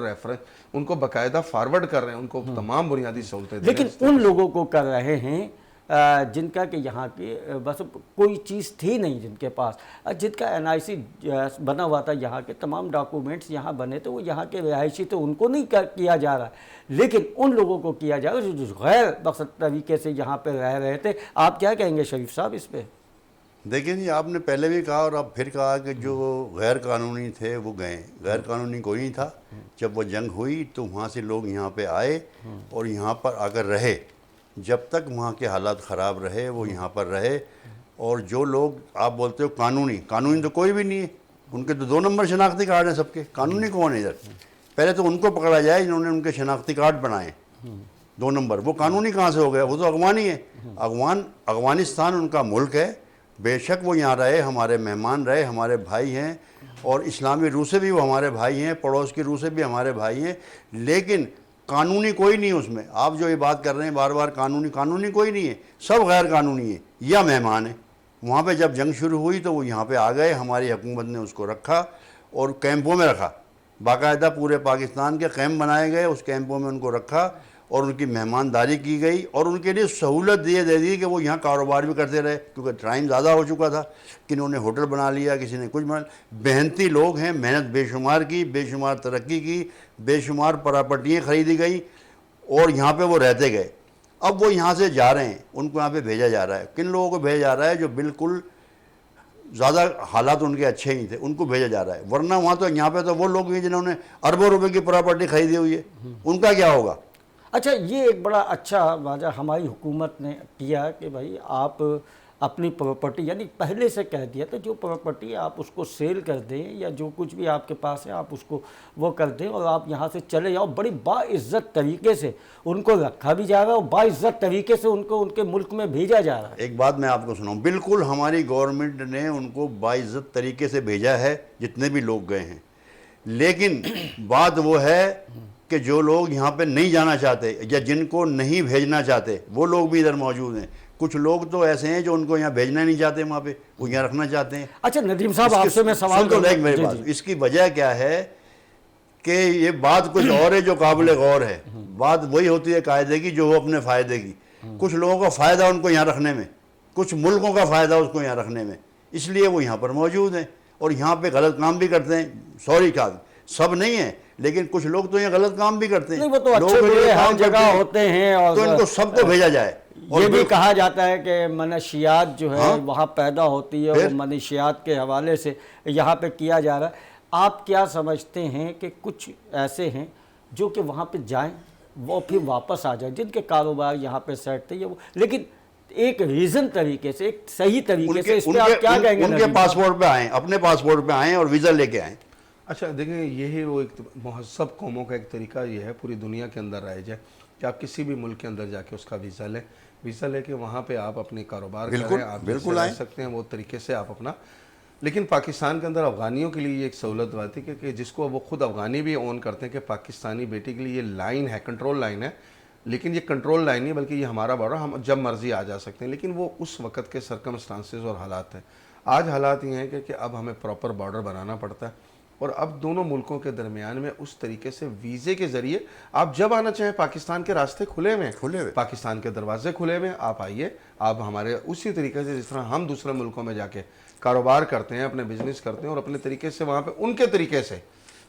ان کو باقاعدہ فارورڈ کر رہے ہیں، ان کو تمام بنیادی سہولتیں دے رہے ہیں. لیکن ان لوگوں کو کر رہے ہیں جن کا کہ یہاں کی بس کوئی چیز تھی نہیں، جن کے پاس، جن کا NIC بنا ہوا تھا، یہاں کے تمام ڈاکومنٹس یہاں بنے تھے، وہ یہاں کے رہائشی تھے، ان کو نہیں کیا جا رہا ہے، لیکن ان لوگوں کو کیا جا رہا ہے جو غیر مقصد طریقے سے یہاں پہ رہ رہے تھے. آپ کیا کہیں گے شریف صاحب اس پہ؟ دیکھیں جی، آپ نے پہلے بھی کہا اور اب پھر کہا کہ جو غیر قانونی تھے وہ گئے. غیر قانونی کوئی نہیں تھا. جب وہ جنگ ہوئی تو وہاں سے لوگ یہاں پہ آئے اور یہاں پر آ کر رہے. جب تک وہاں کے حالات خراب رہے وہ یہاں پر رہے. اور جو لوگ آپ بولتے ہو قانونی تو کوئی بھی نہیں ہے. ان کے تو 2 نمبر شناختی کارڈ ہیں سب کے. قانونی کون ہے ادھر؟ پہلے تو ان کو پکڑا جائے جنہوں نے ان کے شناختی کارڈ بنائے 2 نمبر. وہ قانونی کہاں سے ہو گیا؟ وہ تو افغانی ہے. افغانستان ان کا ملک ہے. بے شک وہ یہاں رہے، ہمارے مہمان رہے، ہمارے بھائی ہیں، اور اسلامی روح سے بھی وہ ہمارے بھائی ہیں، پڑوس کی روح سے بھی ہمارے بھائی ہیں. لیکن قانونی کوئی نہیں اس میں. آپ جو یہ بات کر رہے ہیں بار بار قانونی کوئی نہیں ہے. سب غیر قانونی ہے یا مہمان ہیں. وہاں پہ جب جنگ شروع ہوئی تو وہ یہاں پہ آ گئے. ہماری حکومت نے اس کو رکھا اور کیمپوں میں رکھا. باقاعدہ پورے پاکستان کے کیمپ بنائے گئے. اس کیمپوں میں ان کو رکھا اور ان کی مہمانداری کی گئی اور ان کے لیے سہولت یہ دے دی کہ وہ یہاں کاروبار بھی کرتے رہے، کیونکہ ٹائم زیادہ ہو چکا تھا. کنہوں نے ہوٹل بنا لیا، کسی نے کچھ بنا لیا. محنتی لوگ ہیں، محنت بے شمار کی، بے شمار ترقی کی، بے شمار پراپرٹیاں خریدی گئی اور یہاں پہ وہ رہتے گئے. اب وہ یہاں سے جا رہے ہیں، ان کو یہاں پہ بھیجا جا رہا ہے. کن لوگوں کو بھیجا جا رہا ہے؟ جو بالکل زیادہ حالات ان کے اچھے ہی تھے، ان کو بھیجا جا رہا ہے. ورنہ وہاں تو یہاں پہ تو وہ لوگ ہیں جنہوں نے اربوں روپے کی پراپرٹی خریدی ہوئی ہے. ان کا کیا ہوگا؟ اچھا، یہ ایک بڑا اچھا واضح ہماری حکومت نے کیا کہ بھائی آپ اپنی پراپرٹی، یعنی پہلے سے کہہ دیا تھا جو پراپرٹی آپ اس کو سیل کر دیں یا جو کچھ بھی آپ کے پاس ہے آپ اس کو وہ کر دیں اور آپ یہاں سے چلے جاؤ. بڑی باعزت طریقے سے ان کو رکھا بھی جا رہا ہے اور باعزت طریقے سے ان کو ان کے ملک میں بھیجا جا رہا ہے. ایک بات میں آپ کو سناؤں، بالکل ہماری گورنمنٹ نے ان کو باعزت طریقے سے بھیجا ہے جتنے بھی لوگ گئے ہیں. لیکن بات وہ ہے کہ جو لوگ یہاں پہ نہیں جانا چاہتے یا جن کو نہیں بھیجنا چاہتے وہ لوگ بھی ادھر موجود ہیں. کچھ لوگ تو ایسے ہیں جو ان کو یہاں بھیجنا نہیں چاہتے، وہاں پہ وہ یہاں رکھنا چاہتے ہیں. اچھا ندیم صاحب، آپ سے میں سوال کروں گا. اس کی وجہ کیا ہے کہ یہ بات کچھ اور ہے جو قابل غور ہے. بات وہی ہوتی ہے قاعدے کی جو وہ اپنے فائدے کی. کچھ لوگوں کا فائدہ ان کو یہاں رکھنے میں، کچھ ملکوں کا فائدہ اس کو یہاں رکھنے میں، اس لیے وہ یہاں پر موجود ہیں اور یہاں پہ غلط کام بھی کرتے ہیں. سوری کہا، سب نہیں ہیں لیکن کچھ لوگ تو یہاں غلط کام بھی کرتے ہیں. نہیں، وہ تو اچھے برے ہر جگہ ہوتے ہیں اور تو ان کو سب کو بھیجا جائے. یہ بھی کہا جاتا ہے کہ منشیات جو ہے وہاں پیدا ہوتی ہے، وہ منشیات کے حوالے سے یہاں پہ کیا جا رہا ہے. آپ کیا سمجھتے ہیں کہ کچھ ایسے ہیں جو کہ وہاں پہ جائیں وہ پھر واپس آ جائیں، جن کے کاروبار یہاں پہ سیٹ تھے لیکن ایک ریزن طریقے سے، ایک صحیح طریقے سے، اس پہ آپ کیا کہیں گے؟ ان کے پاسپورٹ پہ آئیں، اپنے پاسپورٹ پہ آئیں اور ویزا لے کے آئیں. اچھا دیکھیں، یہی وہ ایک مہذب قوموں کا ایک طریقہ یہ ہے پوری دنیا کے اندر رائج ہے کہ آپ کسی بھی ملک کے اندر جا کے اس کا ویزا لے کے وہاں پہ آپ اپنے کاروبار کریں، آپ بالکل رہ سکتے ہیں وہ طریقے سے آپ اپنا. لیکن پاکستان کے اندر افغانیوں کے لیے یہ ایک سہولت بات ہے کہ جس کو وہ خود افغانی بھی اون کرتے ہیں کہ پاکستانی بیٹے کے لیے یہ لائن ہے، کنٹرول لائن ہے. لیکن یہ کنٹرول لائن نہیں بلکہ یہ ہمارا بارڈر، ہم جب مرضی آ جا سکتے ہیں. لیکن وہ اس وقت کے سرکمسٹانسز اور حالات ہیں. آج حالات یہ ہیں کہ اب ہمیں پراپر بارڈر بنانا پڑتا ہے اور اب دونوں ملکوں کے درمیان میں اس طریقے سے ویزے کے ذریعے آپ جب آنا چاہیں پاکستان کے راستے کھلے ہوئے، پاکستان کے دروازے کھلے ہوئے، آپ آئیے. آپ ہمارے اسی طریقے سے جس طرح ہم دوسرے ملکوں میں جا کے کاروبار کرتے ہیں، اپنے بزنس کرتے ہیں اور اپنے طریقے سے وہاں پہ ان کے طریقے سے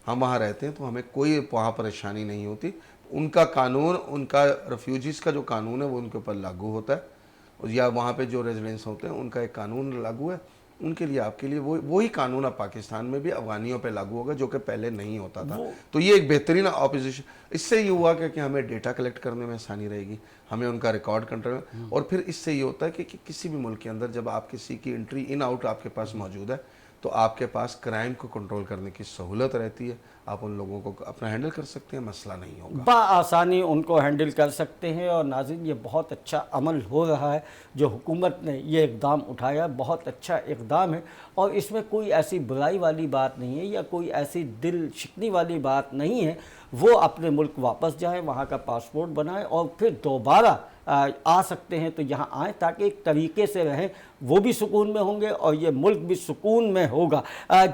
ہم وہاں رہتے ہیں، تو ہمیں کوئی وہاں پریشانی نہیں ہوتی. ان کا قانون، ان کا ریفیوجیز کا جو قانون ہے وہ ان کے اوپر لاگو ہوتا ہے، یا وہاں پہ جو ریزیڈنس ہوتے ہیں ان کا ایک قانون لاگو ہے. ان کے لیے آپ کے لیے وہی قانون اب پاکستان میں بھی افغانیوں پہ لاگو ہوگا جو کہ پہلے نہیں ہوتا تھا. تو یہ ایک بہترین اپوزیشن. اس سے یہ ہوا کہ ہمیں ڈیٹا کلیکٹ کرنے میں آسانی رہے گی، ہمیں ان کا ریکارڈ کنٹرول. اور پھر اس سے یہ ہوتا ہے کہ کسی بھی ملک کے اندر جب آپ کسی کی انٹری ان آؤٹ آپ کے پاس موجود ہے تو آپ کے پاس کرائم کو کنٹرول کرنے کی سہولت رہتی ہے, آپ ان لوگوں کو اپنا ہینڈل کر سکتے ہیں, مسئلہ نہیں ہوگا. بآسانی ان کو ہینڈل کر سکتے ہیں. اور ناظرین یہ بہت اچھا عمل ہو رہا ہے جو حکومت نے یہ اقدام اٹھایا, بہت اچھا اقدام ہے, اور اس میں کوئی ایسی برائی والی بات نہیں ہے یا کوئی ایسی دل شکنی والی بات نہیں ہے. وہ اپنے ملک واپس جائیں, وہاں کا پاسپورٹ بنائیں اور پھر دوبارہ آ سکتے ہیں تو یہاں آئیں تاکہ ایک طریقے سے رہیں, وہ بھی سکون میں ہوں گے اور یہ ملک بھی سکون میں ہوگا.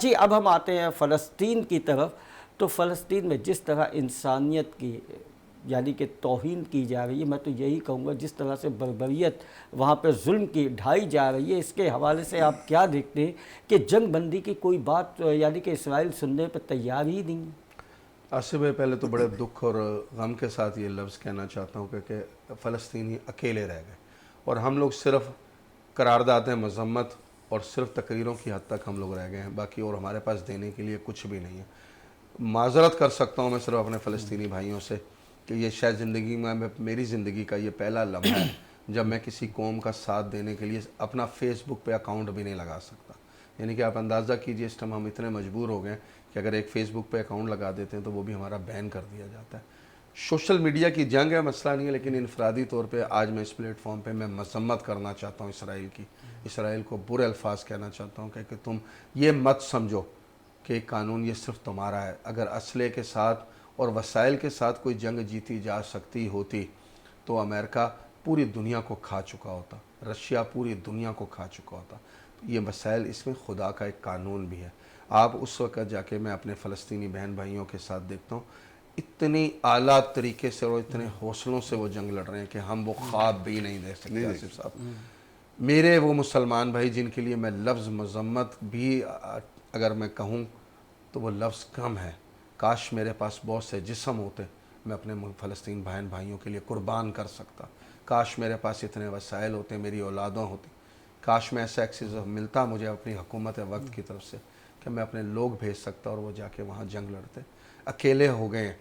جی اب ہم آتے ہیں فلسطین کی طرف. تو فلسطین میں جس طرح انسانیت کی یعنی کہ توہین کی جا رہی ہے, میں تو یہی کہوں گا جس طرح سے بربریت وہاں پہ ظلم کی ڈھائی جا رہی ہے, اس کے حوالے سے آپ کیا دیکھتے ہیں کہ جنگ بندی کی کوئی بات یعنی کہ اسرائیل سننے پہ تیار ہی نہیں ہے؟ آصف بھائی پہلے تو بڑے دکھ اور غم کے ساتھ یہ لفظ کہنا چاہتا ہوں کہ فلسطینی اکیلے رہ گئے اور ہم لوگ صرف قراردادیں مذمت اور صرف تقریروں کی حد تک ہم لوگ رہ گئے ہیں, باقی اور ہمارے پاس دینے کے لیے کچھ بھی نہیں ہے. معذرت کر سکتا ہوں میں صرف اپنے فلسطینی بھائیوں سے کہ یہ شاید زندگی میں میری زندگی کا یہ پہلا لمحہ ہے جب میں کسی قوم کا ساتھ دینے کے لیے اپنا فیس بک پہ اکاؤنٹ بھی نہیں لگا سکتا. یعنی کہ آپ اندازہ کیجئے اس ٹائم ہم اتنے مجبور ہو گئے کہ اگر ایک فیس بک پہ اکاؤنٹ لگا دیتے ہیں تو وہ بھی ہمارا بین کر دیا جاتا ہے. سوشل میڈیا کی جنگ ہے, مسئلہ نہیں ہے, لیکن انفرادی طور پہ آج میں اس پلیٹ فارم پہ میں مذمت کرنا چاہتا ہوں اسرائیل کی. اسرائیل کو برے الفاظ کہنا چاہتا ہوں کہ تم یہ مت سمجھو کہ قانون یہ صرف تمہارا ہے. اگر اسلحے کے ساتھ اور وسائل کے ساتھ کوئی جنگ جیتی جا سکتی ہوتی تو امریکہ پوری دنیا کو کھا چکا ہوتا, رشیا پوری دنیا کو کھا چکا ہوتا. یہ وسائل, اس میں خدا کا ایک قانون بھی ہے. آپ اس وقت جا کے میں اپنے فلسطینی بہن بھائیوں کے ساتھ دیکھتا ہوں اتنی اعلیٰ طریقے سے اور اتنے حوصلوں سے وہ جنگ لڑ رہے ہیں کہ ہم وہ خواب بھی نہیں دیکھ سکتے. آصف صاحب, میرے وہ مسلمان بھائی جن کے لیے میں لفظ مذمت بھی اگر میں کہوں تو وہ لفظ کم ہے. کاش میرے پاس بہت سے جسم ہوتے, میں اپنے فلسطین بہن بھائیوں کے لیے قربان کر سکتا. کاش میرے پاس اتنے وسائل ہوتے, میری اولادوں ہوتی. کاش میں ایسا ایکسیس ملتا مجھے اپنی حکومت وقت کی طرف سے کہ میں اپنے لوگ بھیج سکتا اور وہ جا کے وہاں جنگ لڑتے. اکیلے ہو گئے ہیں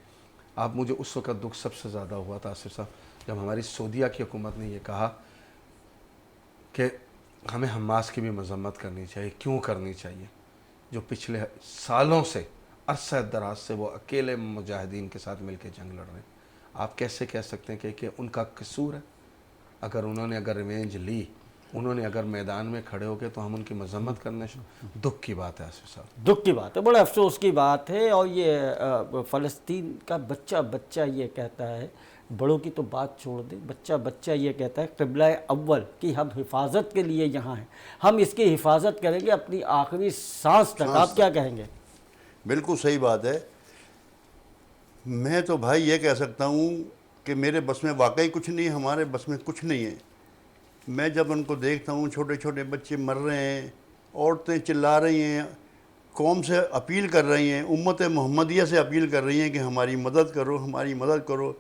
آپ. مجھے اس وقت دکھ سب سے زیادہ ہوا تھا آصف صاحب جب ہماری سعودیہ کی حکومت نے یہ کہا کہ ہمیں حماس کی بھی مذمت کرنی چاہیے. کیوں کرنی چاہیے؟ جو پچھلے سالوں سے عرصہ دراز سے وہ اکیلے مجاہدین کے ساتھ مل کے جنگ لڑ رہے ہیں. آپ کیسے کہہ سکتے ہیں کہ ان کا قصور ہے؟ اگر انہوں نے ریونج لی, انہوں نے اگر میدان میں کھڑے ہو گئے تو ہم ان کی مذمت کرنے دکھ کی بات ہے آصف صاحب, دکھ کی بات ہے, بڑے افسوس کی بات ہے. اور یہ فلسطین کا بچہ یہ کہتا ہے, بڑوں کی تو بات چھوڑ دیں, بچہ یہ کہتا ہے قبلہ اول کی ہم حفاظت کے لیے یہاں ہیں, ہم اس کی حفاظت کریں گے اپنی آخری سانس تک. آپ کیا کہیں گے؟ بالکل صحیح بات ہے. میں تو بھائی یہ کہہ سکتا ہوں کہ میرے بس میں واقعی کچھ نہیں, ہمارے بس میں کچھ نہیں ہے. میں جب ان کو دیکھتا ہوں, چھوٹے چھوٹے بچے مر رہے ہیں, عورتیں چلا رہی ہیں, قوم سے اپیل کر رہی ہیں, امت محمدیہ سے اپیل کر رہی ہیں کہ ہماری مدد کرو, ہماری مدد کرو.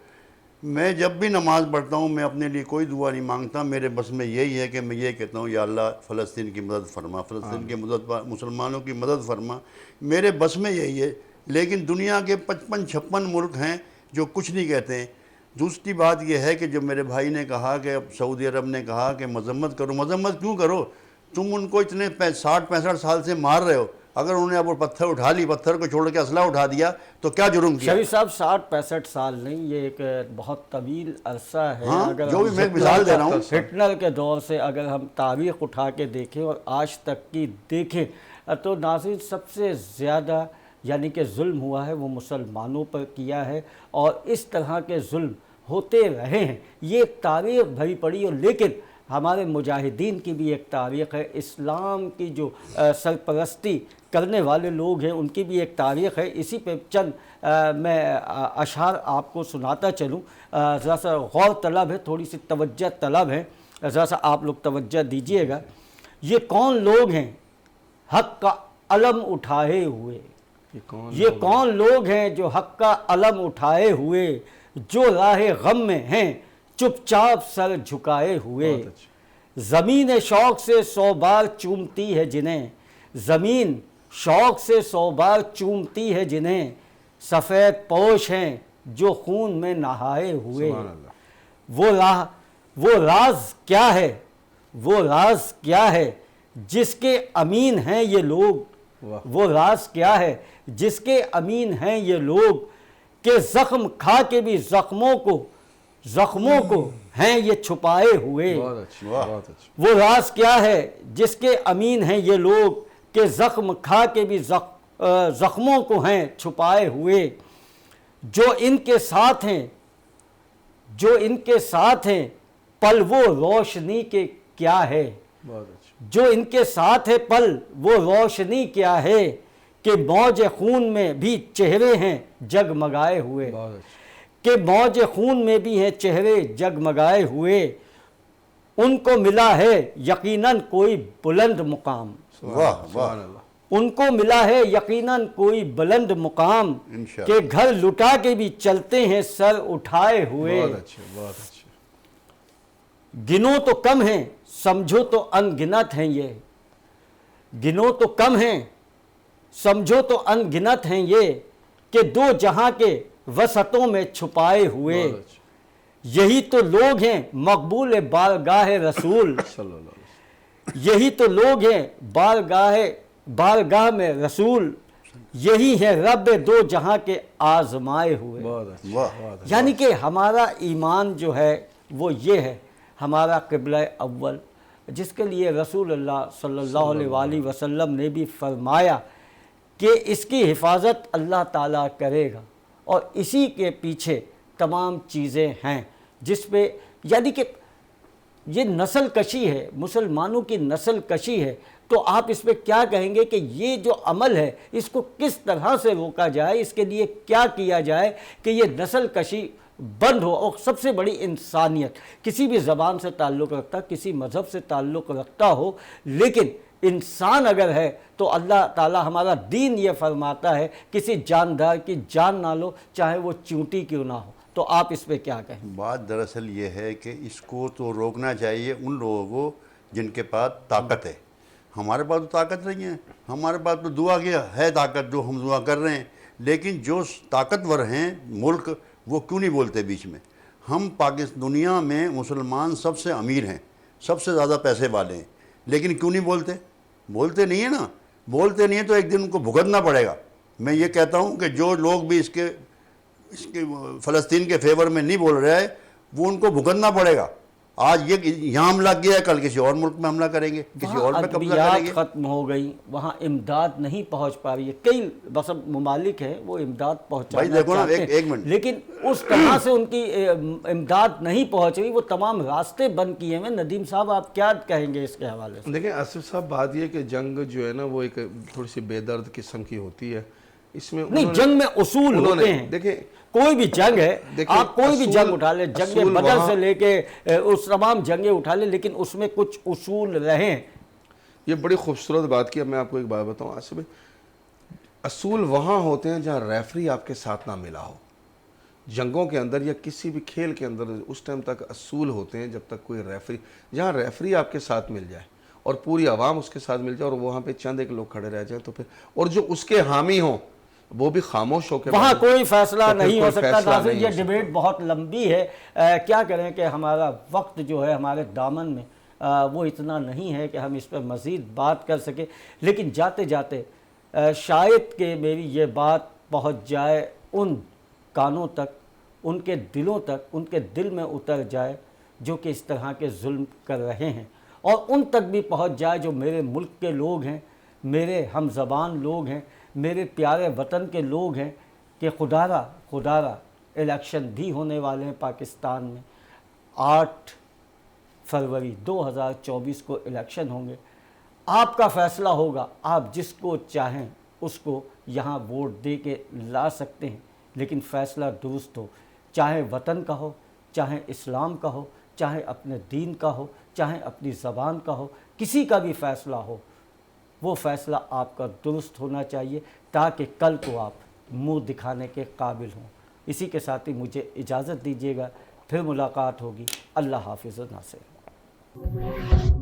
میں جب بھی نماز پڑھتا ہوں میں اپنے لیے کوئی دعا نہیں مانگتا, میرے بس میں یہی ہے کہ میں یہ کہتا ہوں یا اللہ فلسطین کی مدد فرما, فلسطین کی مدد, مسلمانوں کی مدد فرما. میرے بس میں یہی ہے. لیکن دنیا کے 55-56 ملک ہیں جو کچھ نہیں کہتے ہیں. دوسری بات یہ ہے کہ جو میرے بھائی نے کہا کہ سعودی عرب نے کہا کہ مذمت کرو, مذمت کیوں کرو؟ تم ان کو اتنے 60-65 سال سے مار رہے ہو. اگر انہوں نے اب وہ پتھر اٹھا لی, پتھر کو چھوڑ کے اسلحہ اٹھا دیا تو کیا جرم کیا؟ شریف صاحب 60-65 سال نہیں, یہ ایک بہت طویل عرصہ ہے. ہاں, جو بھی میں مثال دے رہا ہوں, ہٹلر کے دور سے اگر ہم تاریخ اٹھا کے دیکھیں اور آج تک کی دیکھیں تو ناظرین سب سے زیادہ یعنی کہ ظلم ہوا ہے وہ مسلمانوں پر کیا ہے, اور اس طرح کے ظلم ہوتے رہے ہیں. یہ ایک تاریخ بھری پڑی ہے, لیکن ہمارے مجاہدین کی بھی ایک تاریخ ہے, اسلام کی جو سرپرستی کرنے والے لوگ ہیں ان کی بھی ایک تاریخ ہے. اسی پہ چند میں اشعار آپ کو سناتا چلوں, ذرا سا غور طلب ہے, تھوڑی سی توجہ طلب ہے, ذرا سا آپ لوگ توجہ دیجئے گا. یہ کون لوگ ہیں حق کا علم اٹھائے ہوئے, یہ کون لوگ ہیں جو حق کا علم اٹھائے ہوئے, جو راہ غم میں ہیں چپ چاپ سر جھکائے ہوئے. زمین شوق سے 100 بار چومتی ہے جنہیں, زمین شوق سے 100 بار چومتی ہے جنہیں, سفید پوش ہیں جو خون میں نہائے ہوئے. وہ راز کیا ہے, وہ راز کیا ہے جس کے امین ہیں یہ لوگ, وہ راز کیا ہے جس کے امین ہیں یہ لوگ کہ زخم کھا کے بھی زخموں کو ہیں یہ چھپائے ہوئے. بہت اچھی، بہت اچھی. وہ راز کیا ہے جس کے امین ہیں یہ لوگ کہ زخم کھا کے بھی زخموں کو ہیں چھپائے ہوئے. جو ان کے ساتھ ہیں پل وہ روشنی کے کیا ہے. بہت اچھی. جو ان کے ساتھ ہے پل وہ روشنی کیا ہے کہ موج خون میں بھی چہرے ہیں جگمگائے ہوئے. بہت اچھی. کہ موج خون میں بھی ہیں چہرے جگمگائے ہوئے. ان کو ملا ہے یقیناً کوئی بلند مقام. واہ سبحان واہ. اللہ. ان کو ملا ہے یقیناً کوئی بلند مقام انشاءاللہ. کہ گھر لٹا کے بھی چلتے ہیں سر اٹھائے ہوئے. بہت اچھے، بہت اچھے. گنو تو کم ہیں سمجھو تو ان گنت ہیں یہ. گنو تو کم ہیں سمجھو تو ان گنت ہیں یہ کہ دو جہاں کے وسطوں میں چھپائے ہوئے. بہت اچھے. یہی تو لوگ ہیں مقبول بارگاہ رسول. صلی اللہ علیہ وسلم. یہی تو لوگ ہیں بارگاہ میں رسول. یہی ہے رب دو جہاں کے آزمائے ہوئے. بہت اچھے. واہ. بہت اچھے. یعنی کہ ہمارا ایمان جو ہے وہ یہ ہے، ہمارا قبلہ اول جس کے لیے رسول اللہ صلی اللہ علیہ وآلہ وسلم نے بھی فرمایا کہ اس کی حفاظت اللہ تعالیٰ کرے گا، اور اسی کے پیچھے تمام چیزیں ہیں جس پہ، یعنی کہ یہ نسل کشی ہے، مسلمانوں کی نسل کشی ہے. تو آپ اس پہ کیا کہیں گے کہ یہ جو عمل ہے اس کو کس طرح سے روکا جائے، اس کے لیے کیا کیا جائے کہ یہ نسل کشی بند ہو؟ اور سب سے بڑی انسانیت، کسی بھی زبان سے تعلق رکھتا، کسی مذہب سے تعلق رکھتا ہو، لیکن انسان اگر ہے تو اللہ تعالیٰ ہمارا دین یہ فرماتا ہے کسی جاندار کی جان نہ لو چاہے وہ چونٹی کیوں نہ ہو. تو آپ اس پہ کیا کہیں؟ بات دراصل یہ ہے کہ اس کو تو روکنا چاہیے ان لوگوں کو جن کے پاس طاقت ہے. ہمارے پاس تو طاقت نہیں ہے، ہمارے پاس تو دعا کی ہے طاقت جو ہم دعا کر رہے ہیں، لیکن جو طاقتور ہیں ملک وہ کیوں نہیں بولتے بیچ میں؟ ہم دنیا میں مسلمان سب سے امیر ہیں، سب سے زیادہ پیسے والے ہیں، لیکن کیوں نہیں بولتے؟ بولتے نہیں ہیں نا. بولتے نہیں ہیں تو ایک دن ان کو بھگتنا پڑے گا. میں یہ کہتا ہوں کہ جو لوگ بھی اس کے فلسطین کے فیور میں نہیں بول رہے ہیں وہ ان کو بھگتنا پڑے گا. آج یہ یہاں حملہ کیا ہے، کل کسی اور ملک میں حملہ کریں گے، کسی اور پہ قبضہ کریں گے. ختم ہو گئی، وہاں امداد نہیں پہنچ پا رہی ہے. کئی بس ممالک ہیں وہ امداد پہنچانا بھائی دیکھو نا، چاہتے ہیں، ایک منٹ. لیکن اس طرح سے ان کی امداد نہیں پہنچ رہی. وہ تمام راستے بند کیے ہیں. ندیم صاحب آپ کیا کہیں گے اس کے حوالے سے؟ دیکھیں آصف صاحب، بات یہ کہ جنگ جو ہے نا وہ ایک تھوڑی سی بے درد قسم کی ہوتی ہے. اس میں نہیں، جنگ میں اصول ہوتے ہیں. دیکھیں کوئی بھی جنگ ہے، آپ کوئی بھی جنگ اٹھا لیں، جنگ بدر سے لے کے اس تمام جنگیں اٹھا لیں، لیکن اس میں کچھ اصول رہیں. یہ بڑی خوبصورت بات کی. اب میں آپ کو ایک بات بتاؤں آصف بھائی، اصول وہاں ہوتے ہیں جہاں ریفری آپ کے ساتھ نہ ملا ہو. جنگوں کے اندر یا کسی بھی کھیل کے اندر اس ٹائم تک اصول ہوتے ہیں جب تک کوئی ریفری، جہاں ریفری آپ کے ساتھ مل جائے اور پوری عوام اس کے ساتھ مل جائے اور وہاں پہ چند ایک لوگ کھڑے رہ جائیں تو پھر، اور جو اس کے حامی ہوں وہ بھی خاموش ہو کے، وہاں کوئی فیصلہ تو پھر نہیں ہو کوئی سکتا. فیصلہ ناصر، نہیں یہ ہو سکتا. ڈیبیٹ بہت لمبی ہے. کیا کریں کہ ہمارا وقت جو ہے ہمارے دامن میں وہ اتنا نہیں ہے کہ ہم اس پر مزید بات کر سکیں. لیکن جاتے جاتے شاید کہ میری یہ بات پہنچ جائے ان کانوں تک، ان کے دلوں تک، ان کے دل میں اتر جائے جو کہ اس طرح کے ظلم کر رہے ہیں، اور ان تک بھی پہنچ جائے جو میرے ملک کے لوگ ہیں، میرے ہم زبان لوگ ہیں، میرے پیارے وطن کے لوگ ہیں کہ خدا را الیکشن بھی ہونے والے ہیں پاکستان میں. 8 فروری 2024 کو الیکشن ہوں گے. آپ کا فیصلہ ہوگا. آپ جس کو چاہیں اس کو یہاں ووٹ دے کے لا سکتے ہیں، لیکن فیصلہ درست ہو، چاہے وطن کا ہو، چاہے اسلام کا ہو، چاہے اپنے دین کا ہو، چاہے اپنی زبان کا ہو. کسی کا بھی فیصلہ ہو، وہ فیصلہ آپ کا درست ہونا چاہیے تاکہ کل کو آپ منہ دکھانے کے قابل ہوں. اسی کے ساتھ ہی مجھے اجازت دیجیے گا، پھر ملاقات ہوگی. اللہ حافظ. ناصر.